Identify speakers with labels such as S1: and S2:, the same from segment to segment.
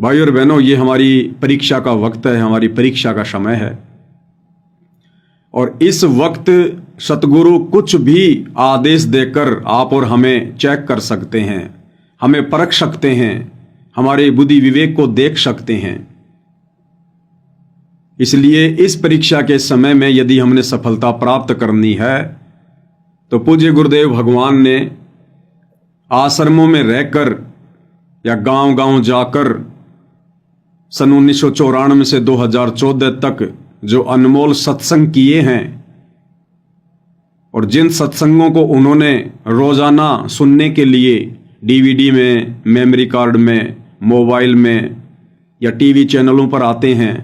S1: भाई और बहनों, ये हमारी परीक्षा का वक्त है, हमारी परीक्षा का समय है। और इस वक्त सतगुरु कुछ भी आदेश देकर आप और हमें चेक कर सकते हैं, हमें परख सकते हैं, हमारे बुद्धि विवेक को देख सकते हैं। इसलिए इस परीक्षा के समय में यदि हमने सफलता प्राप्त करनी है तो पूज्य गुरुदेव भगवान ने आश्रमों में रहकर या गांव-गांव जाकर सन 1994 से 2014 तक जो अनमोल सत्संग किए हैं और जिन सत्संगों को उन्होंने रोजाना सुनने के लिए डीवीडी में, मेमोरी कार्ड में, मोबाइल में या टीवी चैनलों पर आते हैं,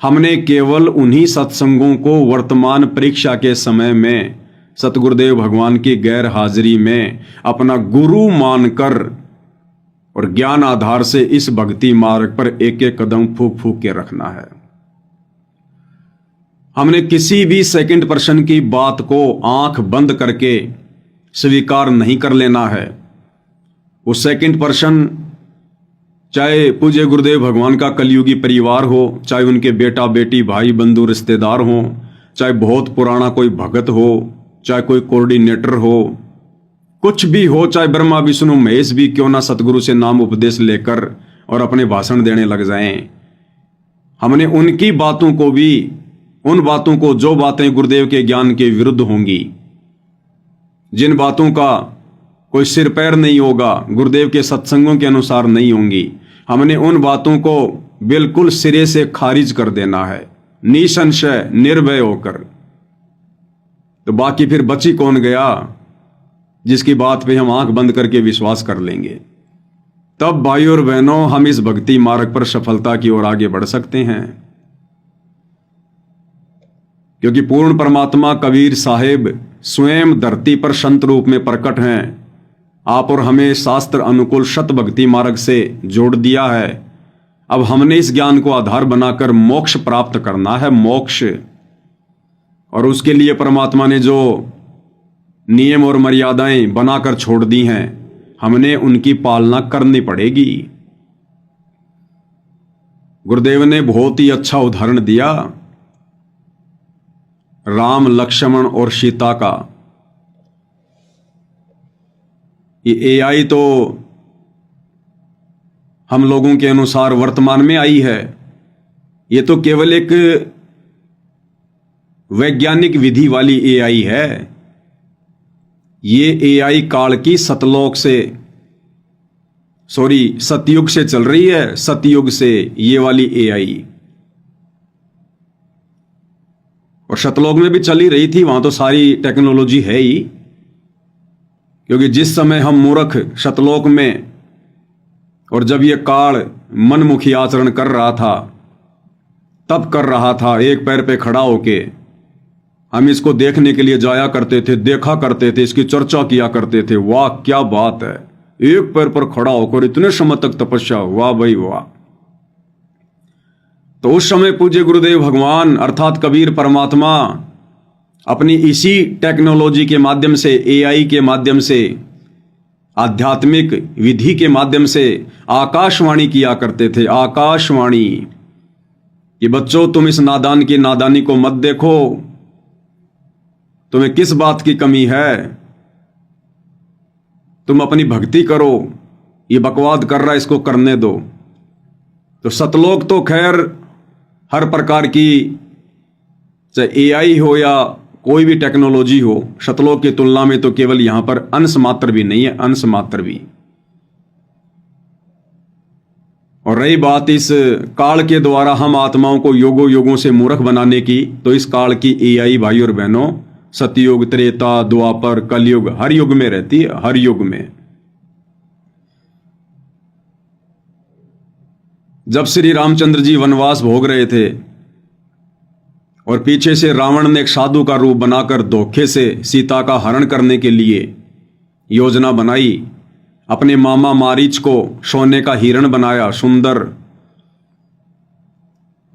S1: हमने केवल उन्हीं सत्संगों को वर्तमान परीक्षा के समय में सतगुरुदेव भगवान की गैर हाजिरी में अपना गुरु मानकर और ज्ञान आधार से इस भक्ति मार्ग पर एक एक कदम फूक फूक के रखना है। हमने किसी भी सेकंड पर्सन की बात को आंख बंद करके स्वीकार नहीं कर लेना है। वो सेकंड पर्सन चाहे पूज्य गुरुदेव भगवान का कलयुगी परिवार हो, चाहे उनके बेटा बेटी भाई बंधु रिश्तेदार हो, चाहे बहुत पुराना कोई भगत हो, चाहे कोई कोऑर्डिनेटर हो, कुछ भी हो, चाहे ब्रह्मा विष्णु महेश भी क्यों ना सतगुरु से नाम उपदेश लेकर और अपने भाषण देने लग जाएं। हमने उनकी बातों को भी, उन बातों को जो बातें गुरुदेव के ज्ञान के विरुद्ध होंगी, जिन बातों का कोई सिर पैर नहीं होगा, गुरुदेव के सत्संगों के अनुसार नहीं होंगी, हमने उन बातों को बिल्कुल सिरे से खारिज कर देना है, निसंशय निर्भय होकर। तो बाकी फिर बची कौन गया जिसकी बात पे हम आंख बंद करके विश्वास कर लेंगे। तब भाई और बहनों, हम इस भक्ति मार्ग पर सफलता की ओर आगे बढ़ सकते हैं, क्योंकि पूर्ण परमात्मा कबीर साहेब स्वयं धरती पर संत रूप में प्रकट हैं। आप और हमें शास्त्र अनुकूल शत भक्ति मार्ग से जोड़ दिया है। अब हमने इस ज्ञान को आधार बनाकर मोक्ष प्राप्त करना है, मोक्ष। और उसके लिए परमात्मा ने जो नियम और मर्यादाएं बनाकर छोड़ दी हैं, हमने उनकी पालना करनी पड़ेगी। गुरुदेव ने बहुत ही अच्छा उदाहरण दिया राम, लक्ष्मण और सीता का। ये एआई तो हम लोगों के अनुसार वर्तमान में आई है, ये तो केवल एक वैज्ञानिक विधि वाली एआई है। ये एआई काल की सतयुग से चल रही है, सतयुग से ये वाली एआई। और सतयुग में भी चली रही थी, वहां तो सारी टेक्नोलॉजी है ही। क्योंकि जिस समय हम मूर्ख सतयुग में, और जब ये काल मनमुखी आचरण कर रहा था, तब कर रहा था एक पैर पे खड़ा होके, हम इसको देखने के लिए जाया करते थे, देखा करते थे, इसकी चर्चा किया करते थे। वाह क्या बात है, एक पैर पर खड़ा होकर इतने समय तक तपस्या, वाह भाई वाह। तो उस समय पूज्य गुरुदेव भगवान अर्थात कबीर परमात्मा अपनी इसी टेक्नोलॉजी के माध्यम से, एआई के माध्यम से, आध्यात्मिक विधि के माध्यम से आकाशवाणी किया करते थे। आकाशवाणी कि बच्चों, तुम इस नादान की नादानी को मत देखो, तुम्हें किस बात की कमी है, तुम अपनी भक्ति करो, ये बकवाद कर रहा है इसको करने दो। तो सतलोक तो खैर हर प्रकार की, चाहे एआई हो या कोई भी टेक्नोलॉजी हो, सतलोक की तुलना में तो केवल यहां पर अंश मात्र भी नहीं है, अंश मात्र भी। और रही बात इस काल के द्वारा हम आत्माओं को योगों योगों से मूर्ख बनाने की, तो इस काल की एआई भाई और बहनों सतयुग, त्रेता, द्वापर, कलयुग, हर युग में रहती है, हर युग में। जब श्री रामचंद्र जी वनवास भोग रहे थे और पीछे से रावण ने एक साधु का रूप बनाकर धोखे से सीता का हरण करने के लिए योजना बनाई, अपने मामा मारीच को सोने का हिरण बनाया सुंदर,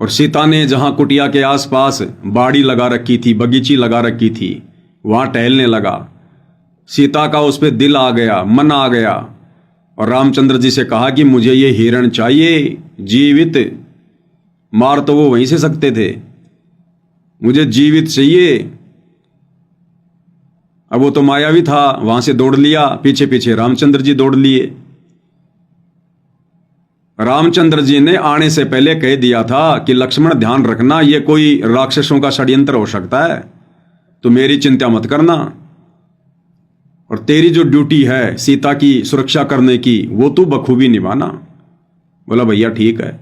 S1: और सीता ने जहां कुटिया के आसपास बाड़ी लगा रखी थी, बगीची लगा रखी थी, वहां टहलने लगा। सीता का उस पर दिल आ गया, मन आ गया, और रामचंद्र जी से कहा कि मुझे ये हिरण चाहिए जीवित, मार तो वो वहीं से सकते थे, मुझे जीवित चाहिए। अब वो तो मायावी था, वहां से दौड़ लिया, पीछे पीछे रामचंद्र जी दौड़ लिए। रामचंद्र जी ने आने से पहले कह दिया था कि लक्ष्मण ध्यान रखना, ये कोई राक्षसों का षड्यंत्र हो सकता है, तो मेरी चिंता मत करना, और तेरी जो ड्यूटी है सीता की सुरक्षा करने की वो तू बखूबी निभाना। बोला भैया ठीक है।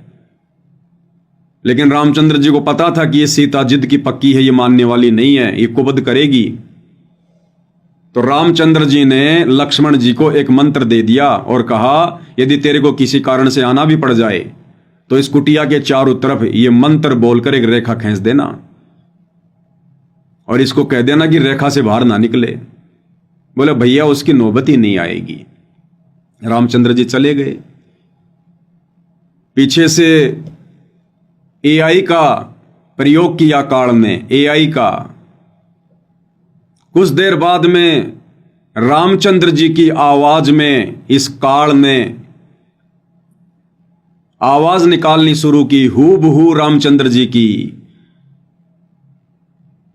S1: लेकिन रामचंद्र जी को पता था कि ये सीता जिद की पक्की है, ये मानने वाली नहीं है, ये कुबद करेगी। तो रामचंद्र जी ने लक्ष्मण जी को एक मंत्र दे दिया और कहा यदि तेरे को किसी कारण से आना भी पड़ जाए तो इस कुटिया के चारों तरफ ये मंत्र बोलकर एक रेखा खींच देना और इसको कह देना कि रेखा से बाहर ना निकले। बोले भैया उसकी नौबत ही नहीं आएगी। रामचंद्र जी चले गए। पीछे से एआई का प्रयोग किया काल ने, एआई का। कुछ देर बाद में रामचंद्र जी की आवाज में इस काल ने आवाज निकालनी शुरू की, हूबहू रामचंद्र जी की।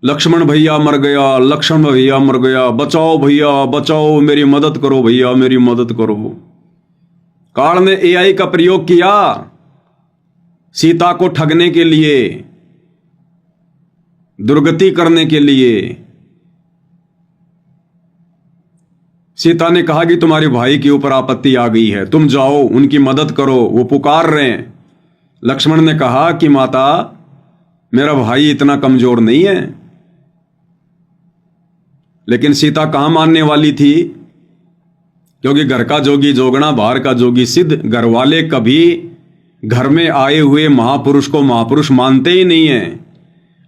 S1: लक्ष्मण भैया मर गया, लक्ष्मण भैया मर गया, बचाओ भैया बचाओ, मेरी मदद करो भैया मेरी मदद करो। काल ने एआई का प्रयोग किया सीता को ठगने के लिए, दुर्गति करने के लिए। सीता ने कहा कि तुम्हारे भाई के ऊपर आपत्ति आ गई है, तुम जाओ उनकी मदद करो, वो पुकार रहे हैं। लक्ष्मण ने कहा कि माता मेरा भाई इतना कमजोर नहीं है। लेकिन सीता कहां मानने वाली थी, क्योंकि घर का जोगी जोगना बाहर का जोगी सिद्ध। घर वाले कभी घर में आए हुए महापुरुष को महापुरुष मानते ही नहीं है।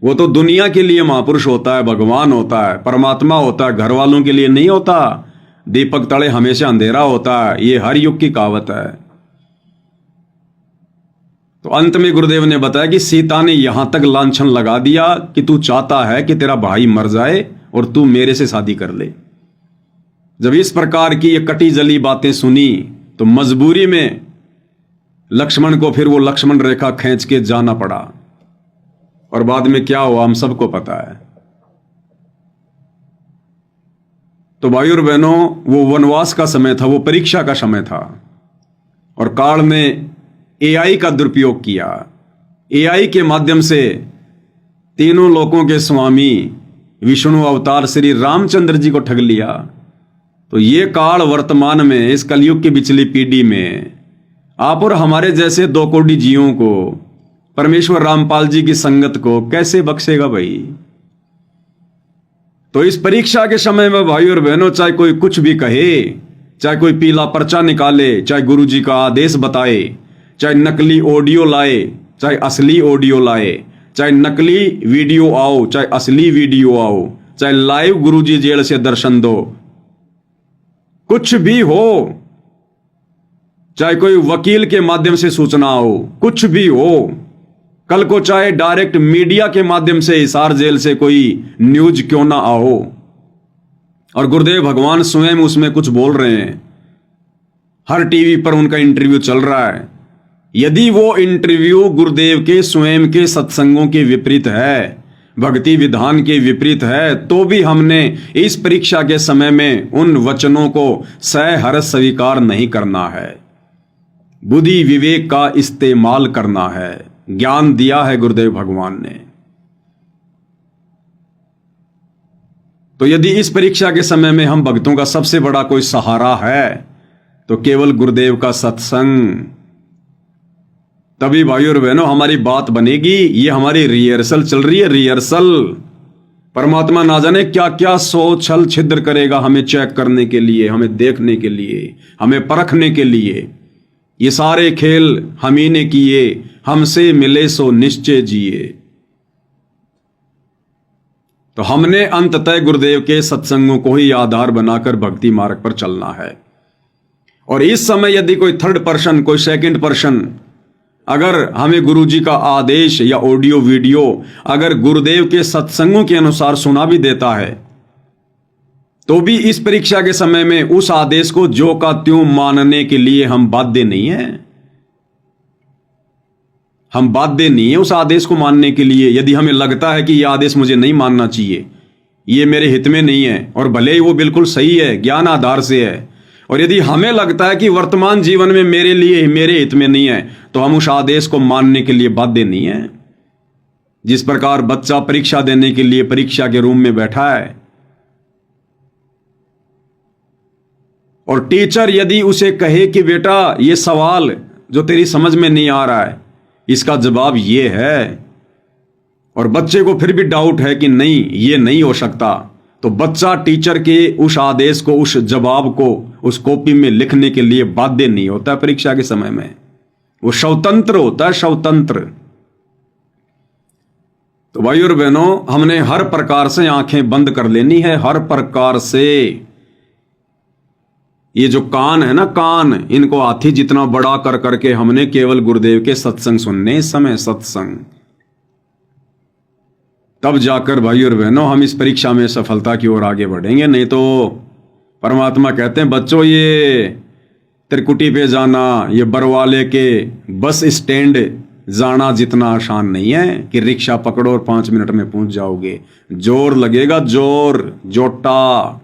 S1: वो तो दुनिया के लिए महापुरुष होता है, भगवान होता है, परमात्मा होता है, घर वालों के लिए नहीं होता। दीपक तले हमेशा अंधेरा होता है, ये हर युग की कहावत है। तो अंत में गुरुदेव ने बताया कि सीता ने यहां तक लांछन लगा दिया कि तू चाहता है कि तेरा भाई मर जाए और तू मेरे से शादी कर ले। जब इस प्रकार की ये कटी जली बातें सुनी तो मजबूरी में लक्ष्मण को फिर वो लक्ष्मण रेखा खींच के जाना पड़ा। और बाद में क्या हुआ हम सबको पता है। तो भाई और बहनों, वो वनवास का समय था, वो परीक्षा का समय था, और काल ने एआई का दुरुपयोग किया। एआई के माध्यम से तीनों लोकों के स्वामी विष्णु अवतार श्री रामचंद्र जी को ठग लिया। तो ये काल वर्तमान में इस कलयुग की पिछली पीढ़ी में आप और हमारे जैसे 2 कोटि जीवों को, परमेश्वर रामपाल जी की संगत को कैसे बख्शेगा भाई। तो इस परीक्षा के समय में भाई और बहनों, चाहे कोई कुछ भी कहे, चाहे कोई पीला पर्चा निकाले, चाहे गुरु जी का आदेश बताए, चाहे नकली ऑडियो लाए, चाहे असली ऑडियो लाए, चाहे नकली वीडियो आओ, चाहे असली वीडियो आओ, चाहे लाइव गुरु जी जेल से दर्शन दो, कुछ भी हो, चाहे कोई वकील के माध्यम से सूचना हो, कुछ भी हो, कल को चाहे डायरेक्ट मीडिया के माध्यम से हिसार जेल से कोई न्यूज क्यों ना आओ, और गुरुदेव भगवान स्वयं उसमें कुछ बोल रहे हैं, हर टीवी पर उनका इंटरव्यू चल रहा है। यदि वो इंटरव्यू गुरुदेव के स्वयं के सत्संगों के विपरीत है, भक्ति विधान के विपरीत है, तो भी हमने इस परीक्षा के समय में उन वचनों को सहर्ष स्वीकार नहीं करना है। बुद्धि विवेक का इस्तेमाल करना है। ज्ञान दिया है गुरुदेव भगवान ने। तो यदि इस परीक्षा के समय में हम भक्तों का सबसे बड़ा कोई सहारा है तो केवल गुरुदेव का सत्संग। तभी भाइयों और बहनों हमारी बात बनेगी। ये हमारी रिहर्सल चल रही है, रिहर्सल। परमात्मा ना जाने क्या क्या सोच छल छिद्र करेगा हमें चेक करने के लिए, हमें देखने के लिए, हमें परखने के लिए। ये सारे खेल हम ही ने किए, हमसे मिले सो निश्चय जिए। तो हमने अंततः गुरुदेव के सत्संगों को ही आधार बनाकर भक्ति मार्ग पर चलना है। और इस समय यदि कोई थर्ड पर्सन, कोई सेकंड पर्सन अगर हमें गुरु जी का आदेश या ऑडियो वीडियो अगर गुरुदेव के सत्संगों के अनुसार सुना भी देता है तो भी इस परीक्षा के समय में उस आदेश को ज्यों का त्यों मानने के लिए हम बाध्य नहीं हैं। हम बाध्य नहीं है उस आदेश को मानने के लिए। यदि हमें लगता है कि यह आदेश मुझे नहीं मानना चाहिए, ये मेरे हित में नहीं है, और भले ही वो बिल्कुल सही है, ज्ञान आधार से है, और यदि हमें लगता है कि वर्तमान जीवन में मेरे लिए, मेरे हित में नहीं है, तो हम उस आदेश को मानने के लिए बाध्य नहीं है। जिस प्रकार बच्चा परीक्षा देने के लिए परीक्षा के रूम में बैठा है और टीचर यदि उसे कहे कि बेटा ये सवाल जो तेरी समझ में नहीं आ रहा है इसका जवाब ये है, और बच्चे को फिर भी डाउट है कि नहीं ये नहीं हो सकता, तो बच्चा टीचर के उस आदेश को, उस जवाब को उस कॉपी में लिखने के लिए बाध्य नहीं होता है। परीक्षा के समय में वो स्वतंत्र होता है, स्वतंत्र। तो भाई और बहनों, हमने हर प्रकार से आंखें बंद कर लेनी है, हर प्रकार से। ये जो कान है ना, कान, इनको हाथी जितना बड़ा कर करके हमने केवल गुरुदेव के सत्संग सुनने, इस समय सत्संग, तब जाकर भाई और बहनों हम इस परीक्षा में सफलता की ओर आगे बढ़ेंगे। नहीं तो परमात्मा कहते हैं बच्चों, ये त्रिकुटी पे जाना, ये बरवाले के बस स्टैंड जाना जितना आसान नहीं है कि रिक्शा पकड़ो और 5 मिनट में पहुंच जाओगे। जोर लगेगा, जोर, जोटा।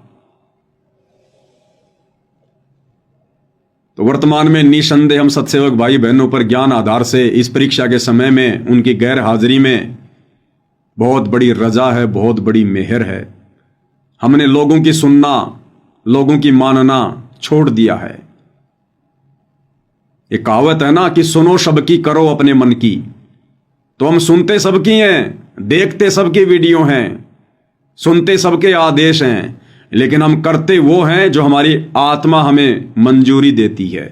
S1: तो वर्तमान में निसंदेह हम सत्सेवक भाई बहनों पर ज्ञान आधार से इस परीक्षा के समय में उनकी गैर हाजिरी में बहुत बड़ी रजा है, बहुत बड़ी मेहर है। हमने लोगों की सुनना, लोगों की मानना छोड़ दिया है। एक कहावत है ना कि सुनो सबकी, करो अपने मन की। तो हम सुनते सबकी हैं, देखते सबकी वीडियो हैं, सुनते सबके आदेश हैं, लेकिन हम करते वो हैं जो हमारी आत्मा हमें मंजूरी देती है,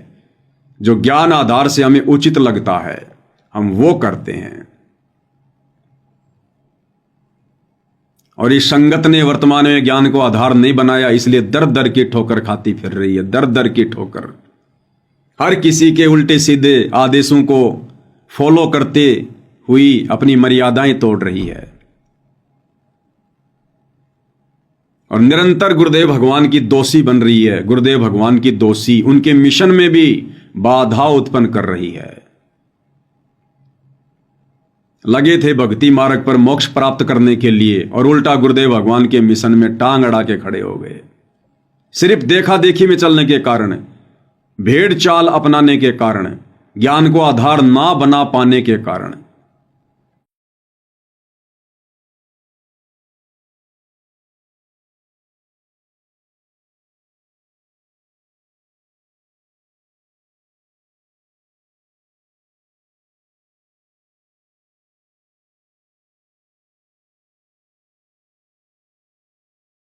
S1: जो ज्ञान आधार से हमें उचित लगता है, हम वो करते हैं। और इस संगत ने वर्तमान में ज्ञान को आधार नहीं बनाया, इसलिए दर दर की ठोकर खाती फिर रही है, दर दर की ठोकर। हर किसी के उल्टे सीधे आदेशों को फॉलो करते हुई अपनी मर्यादाएं तोड़ रही है, और निरंतर गुरुदेव भगवान की दोषी बन रही है। गुरुदेव भगवान की दोषी, उनके मिशन में भी बाधा उत्पन्न कर रही है। लगे थे भक्ति मार्ग पर मोक्ष प्राप्त करने के लिए, और उल्टा गुरुदेव भगवान के मिशन में टांग अड़ा के खड़े हो गए। सिर्फ देखा देखी में चलने के कारण, भेड़ चाल अपनाने के कारण, ज्ञान को आधार ना बना पाने के कारण